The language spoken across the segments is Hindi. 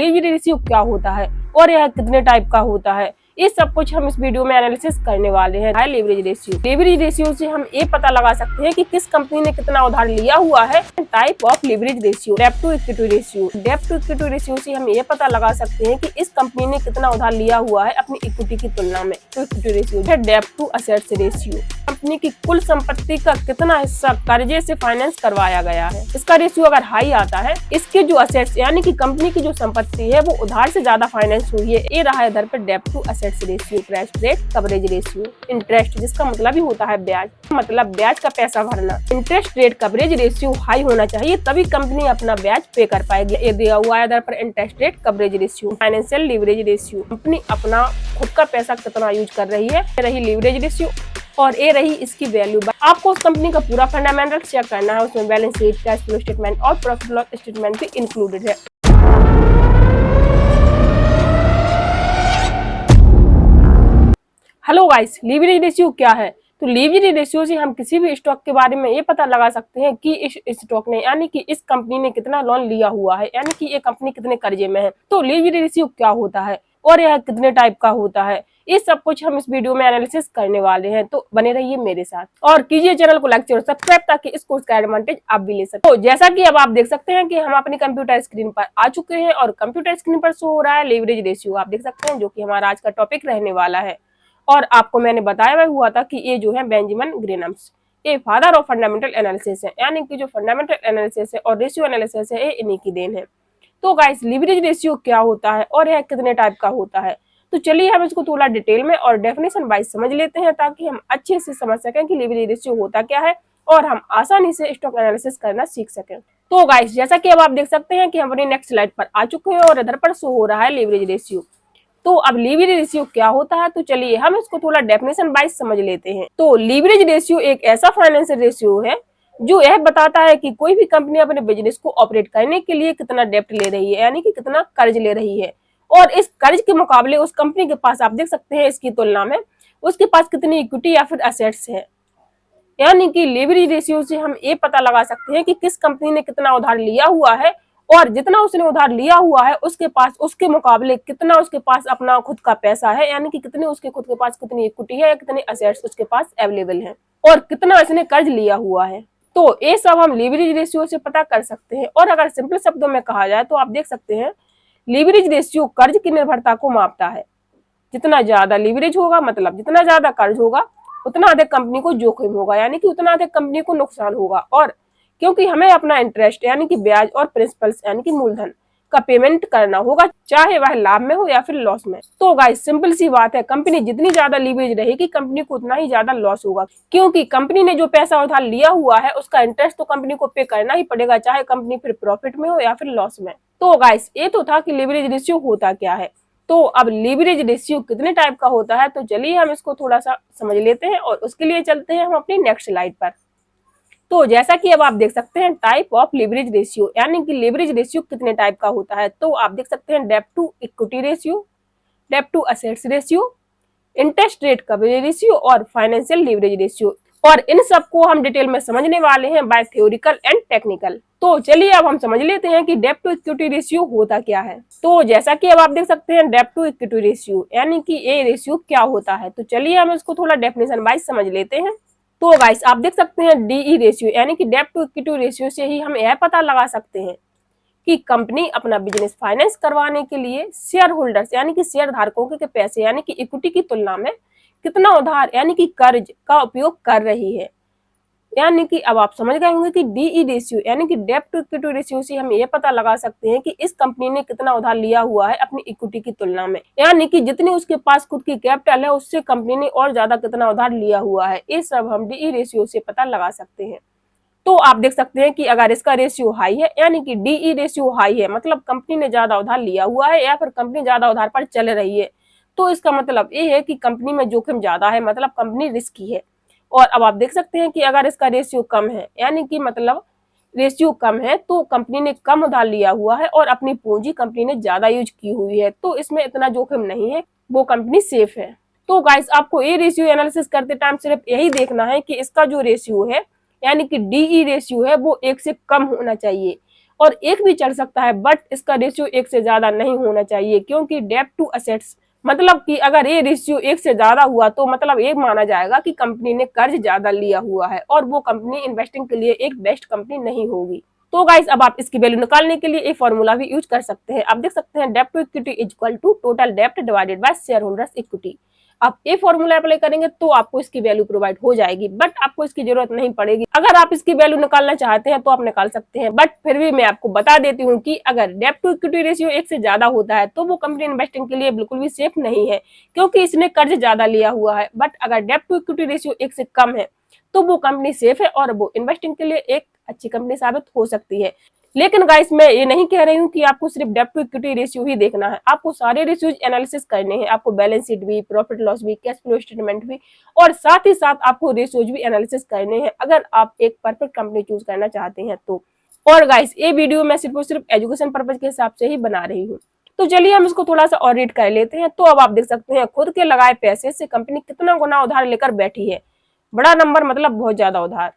लीवरेज रेशियो क्या होता है और यह कितने टाइप का होता है, ये सब कुछ हम इस वीडियो में एनालिसिस करने वाले हैं। लीवरेज रेशियो, लीवरेज रेशियो से हम ये पता लगा सकते हैं कि किस कंपनी ने कितना उधार लिया हुआ है। टाइप ऑफ लीवरेज रेशियो, डेब्ट टू इक्विटी रेशियो, डेब्ट टू इक्विटी रेशियो से हम ये पता लगा सकते हैं कि इस कंपनी ने कितना उधार लिया हुआ है अपनी इक्विटी की तुलना में। तो इक्विटी रेशियो है डेब्ट टू असेट्स रेशियो, कंपनी की कुल संपत्ति का कितना हिस्सा कर्जे से फाइनेंस करवाया गया है। इसका रेशियो अगर हाई आता है, इसके जो असेट्स यानी कि कंपनी की जो संपत्ति है वो उधार से ज्यादा फाइनेंस हुई है, ये रहा इधर पे डेब्ट to assets ratio. Interest rate coverage ratio, interest जिसका मतलब ही होता है ब्याज, मतलब ब्याज का पैसा भरना। Interest rate coverage ratio high होना चाहिए तभी कंपनी अपना ब्याज पे कर पाएगी। ये दिया हुआ है इधर पर interest rate coverage ratio. Financial leverage ratio, company अपना खुद का पैसा कितना यूज कर रही है, रही लीवरेज रेशियो और ये रही इसकी वैल्यू। आपको उस कंपनी का पूरा फंडामेंटल चेक करना है, उसमें balance sheet, cash flow statement और प्रॉफिट लॉस स्टेटमेंट भी इंक्लूडेड है। हेलो गाइस, लीवरेज रेशियो क्या है? तो लीवरेज रेशियो से हम किसी भी स्टॉक के बारे में ये पता लगा सकते हैं कि इस स्टॉक ने यानी कि इस कंपनी ने कितना लोन लिया हुआ है, यानी कि ये कंपनी कितने कर्जे में है। तो लीवरेज रेशियो क्या होता है और यह कितने टाइप का होता है, ये सब कुछ हम इस वीडियो में एनालिसिस करने वाले हैं। तो बने रहिए मेरे साथ और कीजिए चैनल को लाइक और सब्सक्राइब ताकि इस कोर्स का एडवांटेज आप भी ले सकें। तो जैसा कि अब आप देख सकते हैं कि हम अपनी कंप्यूटर स्क्रीन पर आ चुके हैं और कंप्यूटर स्क्रीन पर शो हो रहा है लीवरेज रेशियो, आप देख सकते हैं, जो कि हमारा आज का टॉपिक रहने वाला है। और आपको मैंने बताया हुआ था कि ये जो है बेंजामिन ग्रेनम्स, ये फादर ऑफ फंडामेंटल एनालिसिस है, यानी कि जो फंडामेंटल एनालिसिस है और रेशियो एनालिसिस है, ये इन्हीं की देन है। तो गाइस, लीवरेज रेशियो क्या होता है और यह कितने टाइप का होता है, तो चलिए हम इसको थोड़ा डिटेल में और डेफिनेशन वाइज समझ लेते हैं ताकि हम अच्छे से समझ सकें कि लीवरेज रेशियो होता क्या है और हम आसानी से स्टॉक एनालिसिस करना सीख सकें। तो गाइस, जैसा कि अब आप देख सकते हैं कि हम अपनी नेक्स्ट स्लाइड पर आ चुके हैं और इधर पर शो हो रहा है लीवरेज रेशियो। तो अब लीवरेज रेशियो क्या होता है, तो चलिए हम इसको थोड़ा डेफिनेशन वाइज समझ लेते हैं। तो लीवरेज रेशियो एक ऐसा फाइनेंशियल रेशियो है जो यह बताता है कि कोई भी कंपनी अपने बिजनेस को ऑपरेट करने के लिए कितना डेब्ट ले रही है, यानी कि कितना कर्ज ले रही है, और इस कर्ज के मुकाबले उस कंपनी के पास, आप देख सकते हैं इसकी तुलना में, उसके पास कितनी इक्विटी या फिर असेट्स है। यानी कि लीवरेज रेशियो से हम ये पता लगा सकते हैं कि किस कंपनी ने कितना उधार लिया हुआ है और जितना उसने उधार लिया हुआ है उसके पास, उसके मुकाबले कितना उसके पास अपना खुद का पैसा है, यानी कि कितने उसके खुद के पास कितनी इक्विटी है या कितने असेट्स उसके पास अवेलेबल है और कितना इसने कर्ज लिया हुआ है। तो ये सब हम लीवरेज रेशियो से पता कर सकते हैं। और अगर सिंपल शब्दों में कहा जाए तो आप देख सकते हैं लीवरेज रेशियो कर्ज की निर्भरता को मापता है। जितना ज्यादा लीवरेज होगा, मतलब जितना ज्यादा कर्ज होगा, उतना अधिक कंपनी को जोखिम होगा, यानी कि उतना अधिक कंपनी को नुकसान होगा। और क्योंकि हमें अपना इंटरेस्ट यानी कि ब्याज और प्रिंसिपल्स यानी कि मूलधन का पेमेंट करना होगा, चाहे वह लाभ में हो या फिर लॉस में। तो गाइस, सिंपल सी बात है, कंपनी जितनी ज्यादा लीवरेज रहेगी कंपनी को उतना ही ज्यादा लॉस होगा, क्योंकि कंपनी ने जो पैसा उधार लिया हुआ है उसका इंटरेस्ट तो कंपनी को पे करना ही पड़ेगा, चाहे कंपनी फिर प्रॉफिट में हो या फिर लॉस में। तो गाइस, ये तो था कि लीवरेज रेशियो होता क्या है। तो अब लीवरेज रेशियो कितने टाइप का होता है, तो चलिए हम इसको थोड़ा सा समझ लेते हैं और उसके लिए चलते हैं हम अपनी नेक्स्ट स्लाइड पर। तो जैसा कि अब आप देख सकते हैं टाइप ऑफ लीवरेज रेशियो, यानी कि लीवरेज रेशियो कितने टाइप का होता है। तो आप देख सकते हैं डेब्ट टू इक्विटी रेशियो, डेब्ट to assets ratio, interest rate coverage ratio और फाइनेंशियल लीवरेज रेशियो। और इन सबको हम डिटेल में समझने वाले हैं बाय थ्योरिकल एंड टेक्निकल। तो चलिए अब हम समझ लेते हैं कि डेब्ट टू इक्विटी रेशियो होता क्या है। तो जैसा कि अब आप देख सकते हैं डेब्ट टू इक्विटी रेशियो यानी कि ये रेशियो क्या होता है, तो चलिए हम इसको थोड़ा डेफिनेशन वाइज समझ लेते हैं। तो गाइस, आप देख सकते हैं डीई रेशियो यानी कि डेब्ट टू इक्विटी रेशियो से ही हम यह पता लगा सकते हैं कि कंपनी अपना बिजनेस फाइनेंस करवाने के लिए शेयर होल्डर्स यानी कि शेयर धारकों के पैसे यानी कि इक्विटी की तुलना में कितना उधार यानी कि कर्ज का उपयोग कर रही है। यानी कि अब आप समझ गए होंगे कि डीई रेशियो यानी कि डेब्ट टू इक्विटी रेशियो से हम ये पता लगा सकते हैं कि इस कंपनी ने कितना उधार लिया हुआ है अपनी इक्विटी की तुलना में, यानी कि जितनी उसके पास खुद की कैपिटल है उससे कंपनी ने और ज्यादा कितना उधार लिया हुआ है, ये सब हम डीई रेशियो से पता लगा सकते हैं। तो आप देख सकते हैं कि अगर इसका रेशियो हाई है यानी कि डीई रेशियो हाई है, मतलब कंपनी ने ज्यादा उधार लिया हुआ है या फिर कंपनी ज्यादा उधार पर चल रही है, तो इसका मतलब ये है कि कंपनी में जोखिम ज्यादा है, मतलब कंपनी रिस्की है। और अब आप देख सकते हैं कि अगर इसका रेशियो कम है यानी कि मतलब रेशियो कम है तो कंपनी ने कम उधार लिया हुआ है और अपनी पूंजी कंपनी ने ज्यादा यूज की हुई है, तो इसमें इतना जोखिम नहीं है, वो कंपनी सेफ है। तो गाइस, आपको ये रेशियो एनालिसिस करते टाइम सिर्फ यही देखना है कि इसका जो रेशियो है यानी कि डीई रेशियो है वो 1 से कम होना चाहिए और एक भी चल सकता है, बट इसका रेशियो एक से ज्यादा नहीं होना चाहिए, क्योंकि डेब्ट टू असेट्स मतलब कि अगर ये रेशियो एक से ज्यादा हुआ तो मतलब एक माना जाएगा कि कंपनी ने कर्ज ज्यादा लिया हुआ है और वो कंपनी इन्वेस्टिंग के लिए एक बेस्ट कंपनी नहीं होगी। तो गाइस अब आप इसकी वैल्यू निकालने के लिए एक फॉर्मूला भी यूज कर सकते हैं। आप देख सकते हैं डेब्ट to equity is equal to total डेब्ट divided by share holders equity. आप ये फॉर्मूला अप्लाई करेंगे तो आपको इसकी वैल्यू प्रोवाइड हो जाएगी, बट आपको इसकी जरूरत नहीं पड़ेगी। अगर आप इसकी वैल्यू निकालना चाहते हैं तो आप निकाल सकते हैं, बट फिर भी मैं आपको बता देती हूँ कि अगर डेब्ट टू इक्विटी रेशियो एक से ज्यादा होता है तो वो कंपनी इन्वेस्टिंग के लिए बिल्कुल भी सेफ नहीं है, क्योंकि इसने कर्ज ज्यादा लिया हुआ है। बट अगर डेब्ट टू इक्विटी रेशियो एक से कम है तो वो कंपनी सेफ है और वो इन्वेस्टिंग के लिए एक अच्छी कंपनी साबित हो सकती है। लेकिन गाइस मैं ये नहीं कह रही हूँ कि आपको सिर्फ डेब्ट टू इक्विटी रेशियो ही देखना है, आपको सारे रेशियोज एनालिसिस करने हैं। आपको बैलेंस शीट भी, प्रॉफिट लॉस भी, कैश फ्लो स्टेटमेंट भी और साथ ही साथ आपको रेशियोज भी एनालिसिस करने हैं अगर आप एक परफेक्ट कंपनी चूज करना चाहते हैं तो। और गाइस ये वीडियो मैं सिर्फ और सिर्फ एजुकेशन पर्पज के हिसाब से ही बना रही हूँ। तो चलिए हम इसको थोड़ा सा और रीड कर लेते हैं। तो अब आप देख सकते हैं खुद के लगाए पैसे से कंपनी कितना गुना उधार लेकर बैठी है। बड़ा नंबर मतलब बहुत ज्यादा उधार।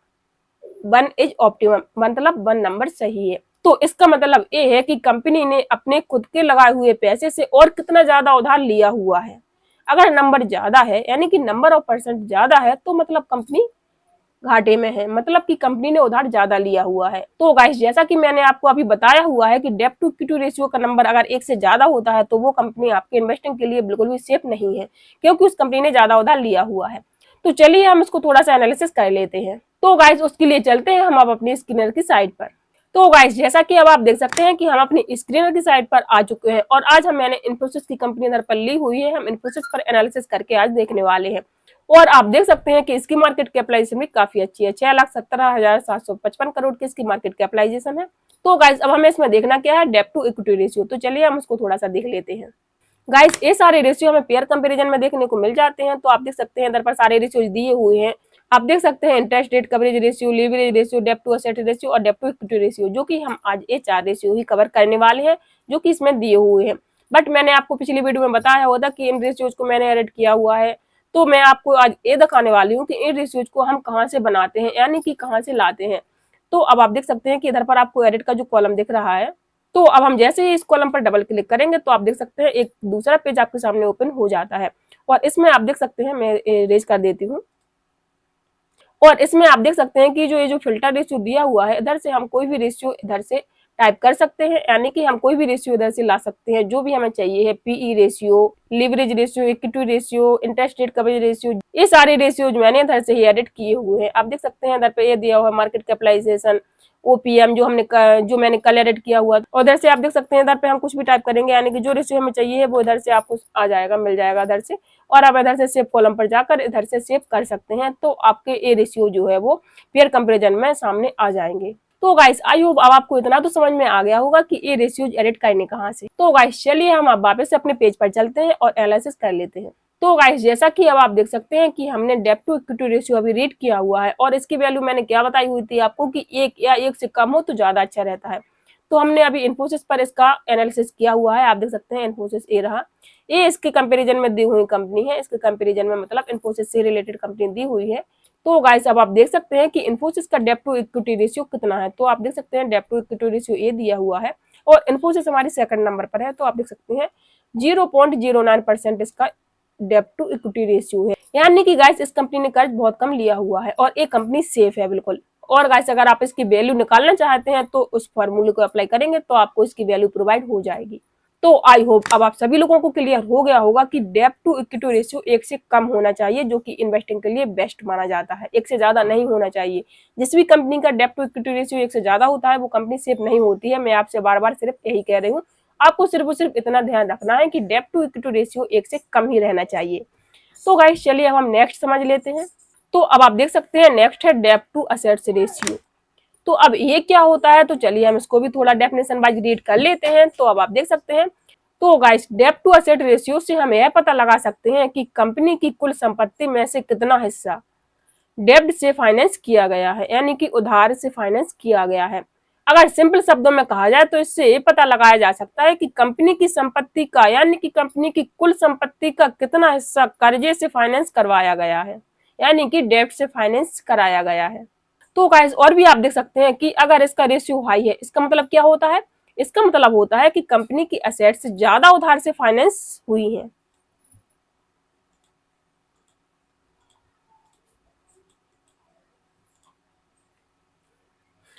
1 इज ऑप्टिमम मतलब 1 नंबर सही है। तो इसका मतलब ये है कि कंपनी ने अपने खुद के लगाए हुए पैसे से और कितना ज्यादा उधार लिया हुआ है। अगर नंबर ज्यादा है यानी कि नंबर ऑफ परसेंट ज्यादा है तो मतलब कंपनी घाटे में है, मतलब कि कंपनी ने उधार ज्यादा लिया हुआ है। तो गाइस जैसा कि मैंने आपको अभी बताया हुआ है कि डेब्ट टू इक्विटी रेशियो का नंबर अगर एक से ज्यादा होता है तो वो कंपनी आपके इन्वेस्टिंग के लिए बिल्कुल भी सेफ नहीं है, क्योंकि उस कंपनी ने ज्यादा उधार लिया हुआ है। तो चलिए हम इसको थोड़ा सा एनालिसिस कर लेते हैं। तो गाइस उसके लिए चलते हैं हम अब अपनी स्क्रीनर की साइड पर। तो गाइस जैसा कि अब आप देख सकते हैं कि हम अपनी स्क्रीनर की साइड पर आ चुके हैं और आज मैंने इन्फोसिस की कंपनी इधर पर ली हुई है। हम इन्फोसिस पर एनालिसिस करके आज देखने वाले हैं और आप देख सकते हैं कि इसकी मार्केट कैपिटलाइजेशन भी काफी अच्छी है। 6,17,755 करोड़ की इसकी मार्केट कैपिटलाइजेशन है। तो गाइस अब हमें इसमें देखना क्या है, डेब्ट टू इक्विटी रेशियो। तो चलिए हम उसको थोड़ा सा देख लेते हैं। गाइस ये सारे रेशियो हमें पेयर कंपैरिजन में देखने को मिल जाते हैं। तो आप देख सकते हैं इधर पर सारे रेशियो दिए हुए हैं। आप देख सकते हैं interest rate coverage ratio, leverage ratio, डेब्ट टू एसेट रेशियो और डेब्ट टू इक्विटी रेशियो, जो कि हम आज ये 4 रेशियो ही कवर करने वाले हैं जो कि इसमें दिए हुए हैं। बट मैंने आपको पिछली वीडियो में बताया हुआ था कि इन रेशियोज को मैंने एडिट किया हुआ है। तो मैं आपको आज ये दिखाने वाली हूँ कि इन रेशियोज को हम कहाँ से बनाते हैं, यानी कि कहाँ से लाते हैं। तो अब आप देख सकते हैं कि इधर पर आपको एडिट का जो कॉलम दिख रहा है, तो अब हम जैसे ही इस कॉलम पर डबल क्लिक करेंगे तो आप देख सकते हैं एक दूसरा पेज आपके सामने ओपन हो जाता है। और इसमें आप देख सकते हैं, मैं इरेज कर देती हूँ। और इसमें आप देख सकते हैं कि जो ये जो फिल्टर रेशियो दिया हुआ है, इधर से हम कोई भी रेशियो इधर से टाइप कर सकते हैं, यानी कि हम कोई भी रेशियो इधर से ला सकते हैं जो भी हमें चाहिए है। PE ratio, leverage ratio, equity ratio, interest rate coverage ratio, ये सारे रेशियो मैंने इधर से ही एडिट किए हुए हैं। आप देख सकते हैं इधर पे ये दिया हुआ है मार्केट कैपिटलाइजेशन, ओपीएम जो मैंने कल एडिट किया हुआ। और इधर से आप देख सकते हैं इधर पे हम कुछ भी टाइप करेंगे, यानी कि जो रेशियो हमें चाहिए है वो इधर से आपको आ जाएगा, मिल जाएगा इधर से। और आप इधर से सेव कॉलम पर जाकर इधर से सेव कर सकते हैं, तो आपके ये रेशियो जो है वो पेयर कंपैरिजन में सामने आ जाएंगे। तो गाइस आई होप अब आपको इतना तो समझ में आ गया होगा कि ये रेशियोज एडिट करने कहाँ से। तो गाइस चलिए हम अब वापस से अपने पेज पर चलते हैं और एनालिसिस कर लेते हैं। तो गाइस जैसा कि अब आप देख सकते हैं कि हमने डेब्ट टू इक्विटी रेशियो अभी रीड किया हुआ है और इसकी वैल्यू मैंने क्या बताई हुई थी आपको कि 1 या 1 से कम हो तो ज्यादा अच्छा रहता है। तो हमने अभी इन्फोसिस पर इसका एनालिसिस किया हुआ है। आप देख सकते हैं इन्फोसिस ये रहा, ये इसके कंपैरिजन में दी हुई कंपनी है। इसके कंपैरिजन में मतलब इन्फोसिस से रिलेटेड कंपनी दी हुई है। तो गाइस अब आप देख सकते हैं कि इन्फोसिस का डेब्ट टू इक्विटी रेशियो कितना है। तो आप देख सकते हैं डेब्ट टू इक्विटी रेशियो ये दिया हुआ है और इन्फोसिस हमारी सेकंड नंबर पर है। तो आप देख सकते हैं 0.09% इसका डेब्ट टू इक्विटी रेशियो है, यानी कि गाइस इस कंपनी ने कर्ज बहुत कम लिया हुआ है और ये कंपनी सेफ है बिल्कुल। और गाइस अगर आप इसकी वैल्यू निकालना चाहते हैं तो उस फॉर्मूले को अप्लाई करेंगे तो आपको इसकी वैल्यू प्रोवाइड हो जाएगी। तो आई होप अब आप सभी लोगों को क्लियर हो गया होगा कि डेब्ट टू इक्विटी रेशियो 1 से कम होना चाहिए, जो कि इन्वेस्टिंग के लिए बेस्ट माना जाता है। 1 से ज्यादा नहीं होना चाहिए। जिस भी कंपनी का डेब्ट टू इक्विटी रेशियो 1 से ज्यादा होता है वो कंपनी सेफ नहीं होती है। मैं आपसे बार बार सिर्फ यही कह रही हूँ, आपको सिर्फ और सिर्फ इतना ध्यान रखना है कि डेब्ट टू इक्विटी रेशियो 1 से कम ही रहना चाहिए। तो गाइस चलिए अब हम नेक्स्ट समझ लेते हैं। तो अब आप देख सकते हैं नेक्स्ट है डेब्ट टू असेट्स रेशियो। तो अब ये क्या होता है, तो चलिए हम इसको भी थोड़ा डेफिनेशन वाइज रीड कर लेते हैं। तो अब आप देख सकते हैं, तो गाइस डेब्ट टू असेट रेशियो से हम यह पता लगा सकते हैं कि कंपनी की कुल संपत्ति में से कितना हिस्सा डेब्ट से फाइनेंस किया गया है, यानी कि उधार से फाइनेंस किया गया है। अगर सिंपल शब्दों में कहा जाए तो इससे ये पता लगाया जा सकता है कि कंपनी की संपत्ति का, यानी कि कंपनी की कुल संपत्ति का कितना हिस्सा कर्जे से फाइनेंस करवाया गया है, यानी कि डेब्ट से फाइनेंस कराया गया है। तो गाइस और भी आप देख सकते हैं कि अगर इसका रेशियो हाई है, इसका मतलब क्या होता है, इसका मतलब होता है कि कंपनी की एसेट्स ज्यादा उधार से फाइनेंस हुई हैं।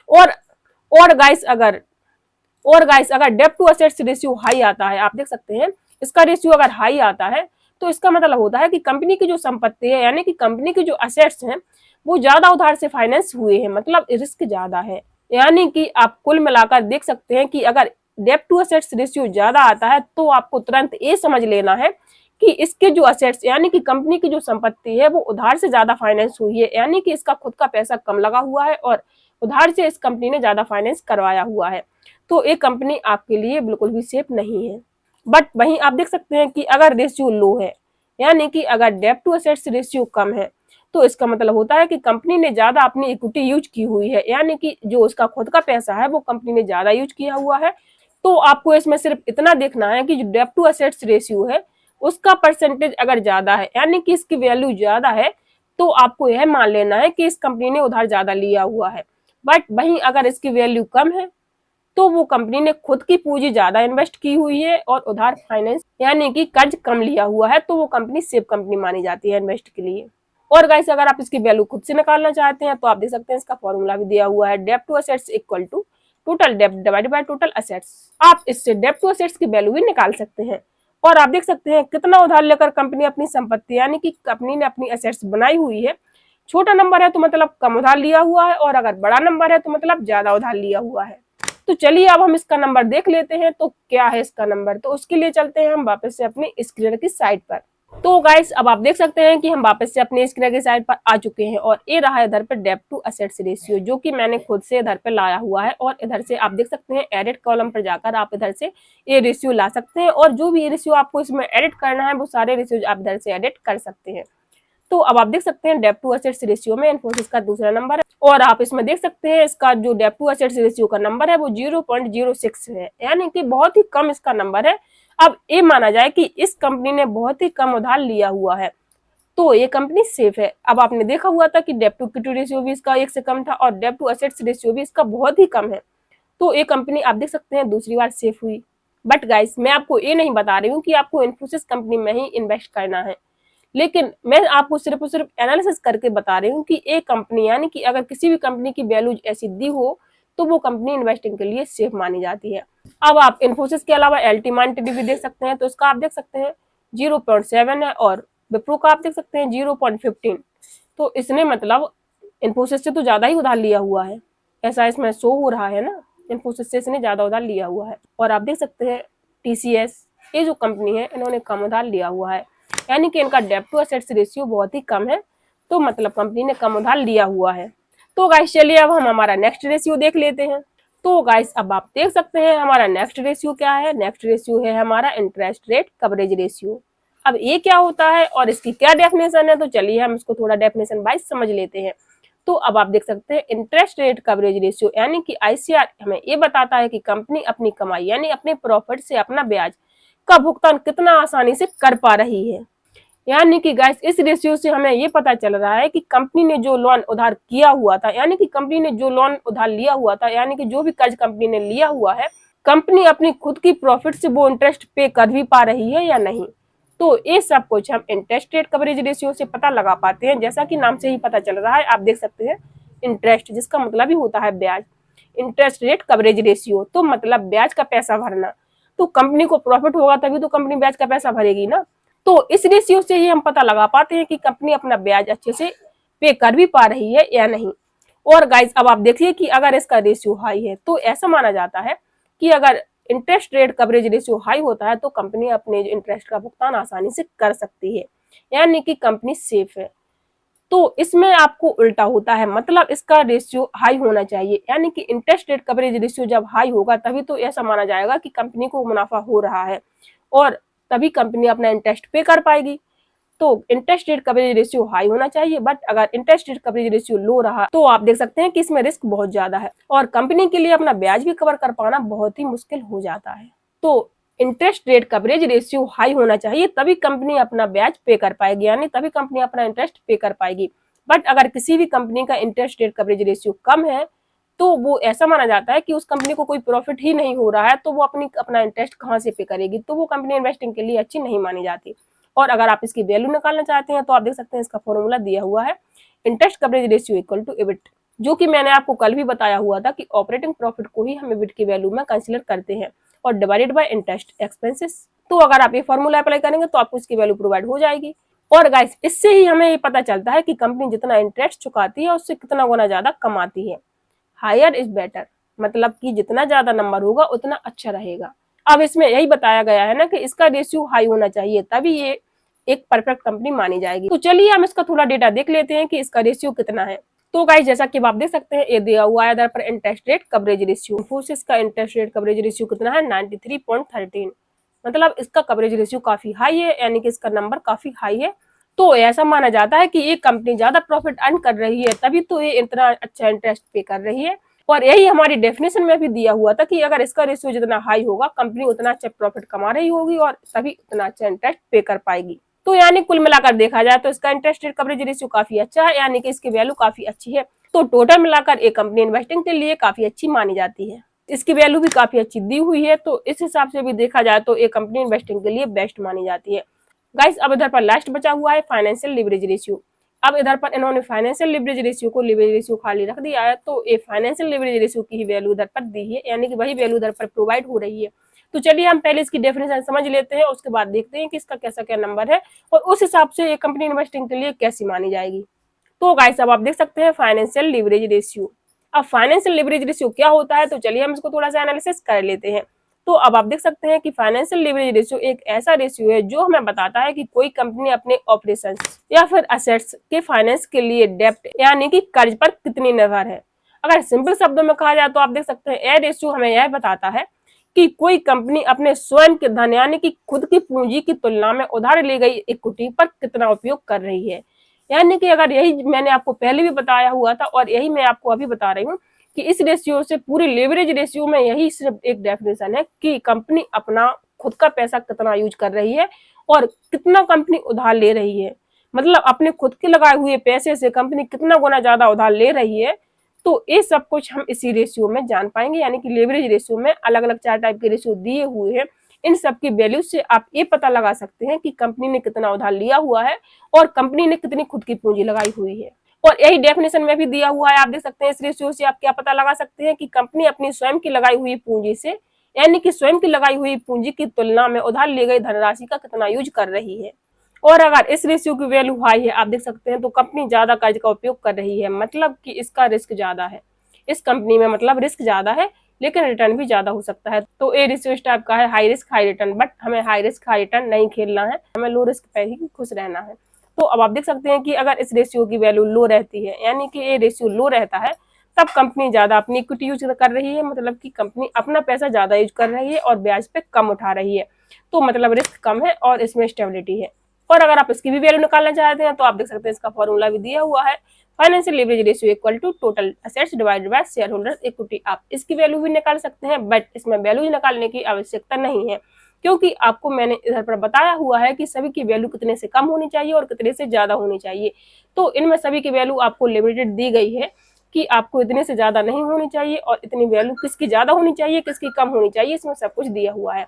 और और गाइस अगर डेब्ट टू असेट्स रेशियो हाई आता है, आप देख सकते हैं इसका रेशियो अगर हाई आता है, तो इसका मतलब होता है कि कंपनी की जो संपत्ति है यानी कि कंपनी की जो असेट्स हैं वो ज्यादा उधार से फाइनेंस हुए हैं, मतलब रिस्क ज्यादा है। यानी कि आप कुल मिलाकर देख सकते हैं कि अगर डेब्ट टू असेट्स रेशियो ज्यादा आता है तो आपको तुरंत ये समझ लेना है कि इसके जो असेट्स यानी कि कंपनी की जो संपत्ति है वो उधार से ज्यादा फाइनेंस हुई है, यानी कि इसका खुद का पैसा कम लगा हुआ है और उधार से इस कंपनी ने ज्यादा फाइनेंस करवाया हुआ है। तो ये कंपनी आपके लिए बिल्कुल भी सेफ नहीं है। बट वहीं आप देख सकते हैं कि अगर रेशियो लो है यानी कि अगर डेब्ट टू असेट्स रेशियो कम है, तो इसका मतलब होता है कि कंपनी ने ज्यादा अपनी इक्विटी यूज की हुई है, यानी कि जो उसका खुद का पैसा है वो कंपनी ने ज्यादा यूज किया हुआ है। तो आपको इसमें सिर्फ इतना देखना है कि जो डेब्ट टू असेट्स रेशियो है उसका परसेंटेज अगर ज्यादा है यानी कि इसकी वैल्यू ज्यादा है, तो आपको यह मान लेना है कि इस कंपनी ने उधार ज्यादा लिया हुआ है। बट वहीं अगर इसकी वैल्यू कम है तो वो कंपनी ने खुद की पूंजी ज्यादा इन्वेस्ट की हुई है और उधार फाइनेंस यानी कि कर्ज कम लिया हुआ है, तो वो कंपनी सेफ कंपनी मानी जाती है इन्वेस्ट के लिए। और गाइस अगर आप इसकी वैल्यू खुद से निकालना चाहते हैं तो आप देख सकते हैं इसका फॉर्मूला भी दिया हुआ है, डेब्ट to assets equal to total डेब्ट डिवाइडेड बाय टोटल असेट्स। आप इससे डेब्ट टू असेट्स की वैल्यू भी निकाल सकते हैं। और आप देख सकते हैं कितना उधार लेकर कंपनी अपनी संपत्ति यानी कि कंपनी ने अपनी असेट्स बनाई हुई है। छोटा नंबर है तो मतलब कम उधार लिया हुआ है, और अगर बड़ा नंबर है तो मतलब ज्यादा उधार लिया हुआ है। तो चलिए अब हम इसका नंबर देख लेते हैं, तो क्या है इसका नंबर। तो उसके लिए चलते हैं हम वापस से अपनी स्क्रीन की साइड पर। तो गाइस अब आप देख सकते हैं कि हम वापस से अपनी स्क्रीन की साइड पर आ चुके हैं, और ये रहा इधर पे डेब्ट टू असेट्स रेशियो जो कि मैंने खुद से इधर पे लाया हुआ है। और इधर से आप देख सकते हैं एडिट कॉलम पर जाकर आप इधर से ये रेशियो ला सकते हैं, और जो भी रेशियो आपको इसमें एडिट करना है वो सारे रेशियो आप इधर से एडिट कर सकते हैं। तो अब आप देख सकते हैं डेब्ट टू असेट्स रेशियो में इन्फोसिस का दूसरा नंबर है, और आप इसमें देख सकते हैं इसका जो डेब्ट टू असेट्स रेशियो का नंबर है वो 0.06 है, यानी कि बहुत ही कम इसका नंबर है। अब ये माना जाए कि इस कंपनी ने बहुत ही कम उधार लिया हुआ है, तो ये कंपनी सेफ है। अब आपने देखा हुआ था कि डेब्ट टू इक्विटी रेशियो भी इसका 1 से कम था और डेब्ट टू असेट्स रेशियो भी इसका बहुत ही कम है, तो ये कंपनी आप देख सकते हैं दूसरी बार सेफ हुई। बट गाइस मैं आपको ये नहीं बता रही हूँ कि आपको इन्फोसिस कंपनी में ही इन्वेस्ट करना है, लेकिन मैं आपको सिर्फ और सिर्फ एनालिसिस करके बता रही हूँ कि एक कंपनी यानी कि अगर किसी भी कंपनी की वैल्यू ऐसी दी हो तो वो कंपनी इन्वेस्टिंग के लिए सेफ मानी जाती है। अब आप इन्फोसिस के अलावा एल्टीमान टीडी भी देख सकते हैं, तो इसका आप देख सकते हैं 0.7 है, और विप्रो का आप देख सकते हैं 0.15। तो इसने मतलब इन्फोसिस से तो ज्यादा ही उधार लिया हुआ है, ऐसा इसमें शो हो रहा है ना। इन्फोसिस से इसने ज्यादा उधार लिया हुआ है। और आप देख सकते हैं टीसीएस, ये जो कंपनी है इन्होंने कम उधार लिया हुआ है, यानी कि इनका डेब्ट टू असेट्स रेशियो बहुत ही कम है, तो मतलब कंपनी ने कम उधार लिया हुआ है। तो गाइस चलिए अब हम हमारा नेक्स्ट रेशियो देख लेते हैं। तो गाइस अब आप देख सकते हैं हमारा नेक्स्ट रेशियो क्या है। नेक्स्ट रेशियो है हमारा इंटरेस्ट रेट कवरेज रेशियो। अब ये क्या होता है और इसकी क्या डेफिनेशन है, तो चलिए हम इसको थोड़ा डेफिनेशन वाइज समझ लेते हैं। तो अब आप देख सकते हैं इंटरेस्ट रेट कवरेज रेशियो यानी कि आईसीआर हमें ये बताता है कि कंपनी अपनी कमाई यानी अपने प्रॉफिट से अपना ब्याज का भुगतान कितना आसानी से कर पा रही है। यानी कि गाइस इस रेशियो से हमें ये पता चल रहा है कि कंपनी ने जो लोन उधार किया हुआ था यानी कि कंपनी ने जो लोन उधार लिया हुआ था यानी कि जो भी कर्ज कंपनी ने लिया हुआ है, कंपनी अपनी खुद की प्रॉफिट से वो इंटरेस्ट पे कर भी पा रही है या नहीं। तो ये सब कुछ हम इंटरेस्ट रेट कवरेज रेशियो से पता लगा पाते हैं, जैसा कि नाम से ही पता चल रहा है। आप देख सकते हैं इंटरेस्ट जिसका मतलब ही होता है ब्याज, इंटरेस्ट रेट कवरेज रेशियो तो मतलब ब्याज का पैसा भरना। तो कंपनी को प्रॉफिट होगा तभी तो कंपनी ब्याज का पैसा भरेगी ना। तो इस रेशियो से ही हम पता लगा पाते हैं कि कंपनी अपना ब्याज अच्छे से पे कर भी पा रही है या नहीं। और गाइस अब आप देखिए कि अगर इसका रेशियो हाई है तो ऐसा माना जाता है कि अगर interest rate coverage ratio high होता है तो कंपनी अपने इंटरेस्ट का भुगतान आसानी से कर सकती है, यानी कि कंपनी सेफ है। तो इसमें आपको उल्टा होता है, मतलब इसका रेशियो हाई होना चाहिए, यानी कि इंटरेस्ट रेट कवरेज रेशियो जब हाई होगा तभी तो ऐसा माना जाएगा कि कंपनी को मुनाफा हो रहा है और तभी कंपनी अपना इंटरेस्ट पे कर पाएगी। तो interest rate coverage ratio high होना चाहिए, बट अगर इंटरेस्ट रेट कवरेज रेशियो लो रहा तो आप देख सकते हैं कि इसमें रिस्क बहुत ज्यादा है और कंपनी के लिए अपना ब्याज भी कवर कर पाना बहुत ही मुश्किल हो जाता है। तो interest rate coverage ratio high होना चाहिए, तभी कंपनी अपना ब्याज पे कर पाएगी, यानी तभी कंपनी अपना इंटरेस्ट पे कर पाएगी। बट अगर किसी भी कंपनी का इंटरेस्ट रेट कवरेज रेशियो कम है तो वो ऐसा माना जाता है कि उस कंपनी को कोई प्रॉफिट ही नहीं हो रहा है, तो वो अपना इंटरेस्ट कहाँ से पे करेगी, तो वो कंपनी इन्वेस्टिंग के लिए अच्छी नहीं मानी जाती। और अगर आप इसकी वैल्यू निकालना चाहते हैं तो आप देख सकते हैं इसका फॉर्मूला दिया हुआ है, interest coverage ratio equal to EBIT, जो कि मैंने आपको कल भी बताया हुआ था कि ऑपरेटिंग प्रॉफिट को ही हम एबिट की वैल्यू में कंसीडर करते हैं और डिवाइडेड बाय इंटरेस्ट एक्सपेंसेस। तो अगर आप ये फॉर्मूला अप्लाई करेंगे तो आपको इसकी वैल्यू प्रोवाइड हो जाएगी। और गाइस, इससे ही हमें ये पता चलता है कि कंपनी जितना इंटरेस्ट चुकाती है उससे कितना गुना ज्यादा कमाती है। हायर इज बेटर, मतलब कि जितना ज्यादा नंबर होगा उतना अच्छा रहेगा। अब इसमें यही बताया गया है ना कि इसका रेशियो हाई होना चाहिए, तभी ये एक परफेक्ट कंपनी मानी जाएगी। तो चलिए हम इसका थोड़ा डेटा देख लेते हैं कि इसका रेशियो कितना है। तो गाइस, जैसा कि आप देख सकते हैं, ये दिया हुआ है इधर पर interest rate coverage ratio. Infosys का इंटरेस्ट रेट कवरेज रेशियो कितना है, 93.13, मतलब इसका कवरेज रेशियो काफी हाई है, यानी कि इसका नंबर काफी हाई है। तो ऐसा माना जाता है कि ये कंपनी ज्यादा प्रॉफिट अर्न कर रही है, तभी तो ये इतना अच्छा इंटरेस्ट पे कर रही है। और यही हमारी डेफिनेशन में भी दिया हुआ था कि अगर इसका रेशियो जितना हाई होगा, कंपनी उतना अच्छा प्रॉफिट कमा रही होगी और तभी उतना अच्छा इंटरेस्ट पे कर पाएगी। तो यानी कुल मिलाकर देखा जाए तो इसका इंटरेस्ट रेट कवरेज रेशियो काफी अच्छा है, यानी कि इसकी वैल्यू काफी अच्छी है। तो टोटल मिलाकर एक कंपनी इन्वेस्टिंग के लिए काफी अच्छी मानी जाती है। इसकी वैल्यू भी काफी अच्छी दी हुई है, तो इस हिसाब से भी देखा जाए तो एक कंपनी इन्वेस्टिंग के लिए बेस्ट मानी जाती है। गाइस, अब इधर पर लास्ट बचा हुआ है फाइनेंशियल लिवरेज रेशियो। अब इधर पर इन्होंने फाइनेंशियल लिवरेज रेशियो को लिवरेज रेशियो खाली रख दिया है, तो ये फाइनेंशियल लिवरेज रेशियो की ही वैल्यू इधर पर दी है, यानी कि वही वैल्यू इधर पर प्रोवाइड हो रही है। तो चलिए हम पहले इसकी डेफिनेशन समझ लेते हैं, उसके बाद देखते हैं कि इसका कैसा क्या नंबर है और उस हिसाब से ये कंपनी इन्वेस्टिंग के लिए कैसी मानी जाएगी। तो गाइस, अब आप देख सकते हैं फाइनेंशियल लिवरेज रेशियो। अब फाइनेंशियल लिवरेज रेशियो क्या होता है, तो चलिए हम इसको थोड़ा सा एनालिसिस कर लेते हैं। तो अब आप देख सकते हैं कि फाइनेंशियल लिवरेज रेशियो एक ऐसा रेशियो है जो हमें बताता है कि कोई कंपनी अपने ऑपरेशंस या फिर असेट्स के फाइनेंस के लिए डेब्ट यानी कि कर्ज पर कितनी निर्भर है। अगर सिंपल शब्दों में कहा जाए तो आप देख सकते हैं यह रेशियो हमें यह बताता है कि कोई कंपनी अपने स्वयं के धन यानी कि खुद की पूंजी की तुलना में उधार ली गई इक्विटी पर कितना उपयोग कर रही है। यानी कि अगर यही मैंने आपको पहले भी बताया हुआ था और यही मैं आपको अभी बता रही हूँ कि इस रेशियो से पूरी लेवरेज रेशियो में यही सिर्फ एक डेफिनेशन है कि कंपनी अपना खुद का पैसा कितना यूज कर रही है और कितना कंपनी उधार ले रही है। मतलब अपने खुद के लगाए हुए पैसे से कंपनी कितना गुना ज्यादा उधार ले रही है। तो ये सब कुछ हम इसी रेशियो में जान पाएंगे, यानी कि लेवरेज रेशियो में अलग अलग 4 टाइप के रेशियो दिए हुए हैं। इन सब की वैल्यू से आप ये पता लगा सकते हैं कि कंपनी ने कितना उधार लिया हुआ है और कंपनी ने कितनी खुद की पूंजी लगाई हुई है। और यही डेफिनेशन में भी दिया हुआ है, आप देख सकते हैं इस रेशियो से आप क्या पता लगा सकते हैं कि कंपनी अपनी स्वयं की लगाई हुई पूंजी से यानी कि स्वयं की लगाई हुई पूंजी की तुलना में उधार ली गई धनराशि का कितना यूज कर रही है। और अगर इस रेशियो की वैल्यू हाई है, आप देख सकते हैं, तो कंपनी ज्यादा कर्ज का उपयोग कर रही है, मतलब कि इसका रिस्क ज्यादा है। इस कंपनी में मतलब रिस्क ज्यादा है लेकिन रिटर्न भी ज्यादा हो सकता है। तो ए रेशियो इस टाइप का है, high risk high return. But हमें हाई रिस्क हाई रिटर्न नहीं खेलना है, हमें लो रिस्क पे ही खुश रहना है। तो अब आप देख सकते हैं कि अगर इस रेशियो की वैल्यू लो रहती है यानी कि ये रेशियो लो रहता है, तब कंपनी ज्यादा अपनी इक्विटी यूज कर रही है, मतलब कि कंपनी अपना पैसा ज्यादा यूज कर रही है और ब्याज पे कम उठा रही है। तो मतलब रिस्क कम है और इसमें स्टेबिलिटी है। और अगर आप इसकी भी वैल्यू निकालना चाहते हैं तो आप देख सकते हैं इसका फॉर्मूला भी दिया हुआ है, financial leverage ratio equal to total assets divided by share holder equity. आप इसकी वैल्यू भी निकाल सकते हैं, बट इसमें वैल्यू निकालने की आवश्यकता नहीं है, क्योंकि आपको मैंने इधर पर बताया हुआ है कि सभी की वैल्यू कितने से कम होनी चाहिए और कितने से ज्यादा होनी चाहिए। तो इनमें सभी की वैल्यू आपको लिमिटेड दी गई है कि आपको इतने से ज्यादा नहीं होनी चाहिए और इतनी वैल्यू किसकी ज्यादा होनी चाहिए किसकी कम होनी चाहिए, इसमें सब कुछ दिया हुआ है।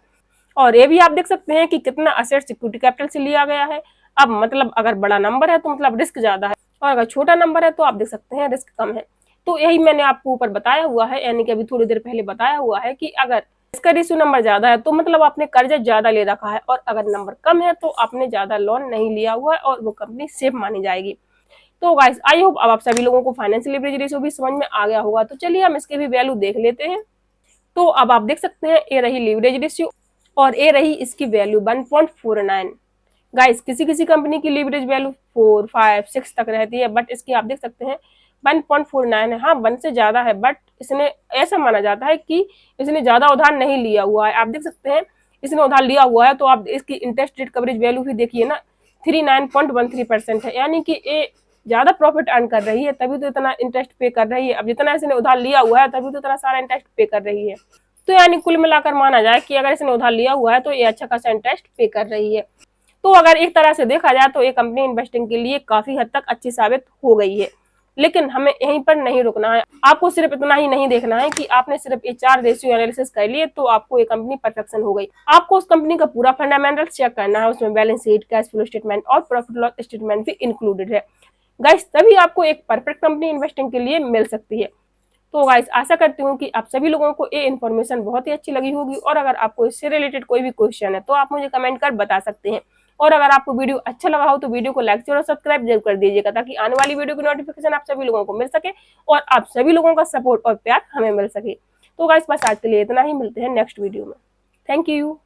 और ये भी आप देख सकते हैं कि कितना असेट्स इक्विटी कैपिटल से लिया गया है। अब मतलब अगर बड़ा नंबर है तो मतलब रिस्क ज्यादा है और अगर छोटा नंबर है तो आप देख सकते हैं रिस्क कम है। तो यही मैंने आपको ऊपर बताया हुआ है, यानी कि अभी थोड़ी देर पहले बताया हुआ है कि अगर इसका रेशियो नंबर ज्यादा है तो मतलब आपने कर्जा ज्यादा ले रखा है और अगर नंबर कम है तो आपने ज्यादा लोन नहीं लिया हुआ है और वो कंपनी सेफ मानी जाएगी। तो गाइस, आई होप अब आप सभी लोगों को फाइनेंशियल लीवरेज रेशियो भी समझ में आ गया होगा। तो चलिए हम इसके भी वैल्यू देख लेते हैं। तो अब आप देख सकते हैं ये रही लीवरेज रेशियो और ये रही इसकी वैल्यू 1.49। गाइस, किसी किसी कंपनी की लीवरेज वैल्यू 4, 5, 6 तक रहती है, बट इसकी आप देख सकते हैं 1.49 है। हाँ, 1 से ज्यादा है, बट इसने ऐसा माना जाता है कि इसने ज्यादा उधार नहीं लिया हुआ है। आप देख सकते हैं इसने उधार लिया हुआ है, तो आप इसकी इंटरेस्ट रेट कवरेज वैल्यू भी देखिए ना, 39.13% है, यानी कि ये ज्यादा प्रॉफिट अर्न कर रही है तभी तो इतना इंटरेस्ट पे कर रही है। अब जितना इसने उधार लिया हुआ है तभी तो इतना सारा इंटरेस्ट पे कर रही है। तो यानी कुल मिलाकर माना जाए कि अगर इसने उधार लिया हुआ है तो ये अच्छा खासा इंटरेस्ट पे कर रही है। तो अगर एक तरह से देखा जाए तो ये कंपनी इन्वेस्टिंग के लिए काफी हद तक अच्छी साबित हो गई है। लेकिन हमें यहीं पर नहीं रुकना है। आपको सिर्फ इतना ही नहीं देखना है कि आपने सिर्फ ये 4 रेशियो एनालिसिस कर लिए तो आपको ये कंपनी परफेक्शन हो गई। आपको उस कंपनी का पूरा फंडामेंटल चेक करना है, उसमें balance sheet, cash flow statement और प्रॉफिट लॉस स्टेटमेंट भी इंक्लूडेड है गाइस, तभी आपको एक परफेक्ट कंपनी इन्वेस्टिंग के लिए मिल सकती है। तो गाइस आशा करती हूँ कि आप सभी लोगों को ये इन्फॉर्मेशन बहुत ही अच्छी लगी होगी, और अगर आपको इससे रिलेटेड कोई भी क्वेश्चन है तो आप मुझे कमेंट कर बता सकते हैं। और अगर आपको वीडियो अच्छा लगा हो तो वीडियो को लाइक और सब्सक्राइब जरूर कर दीजिएगा, ताकि आने वाली वीडियो की नोटिफिकेशन आप सभी लोगों को मिल सके और आप सभी लोगों का सपोर्ट और प्यार हमें मिल सके। तो गाइस बस आज के लिए इतना ही, मिलते हैं नेक्स्ट वीडियो में। Thank you.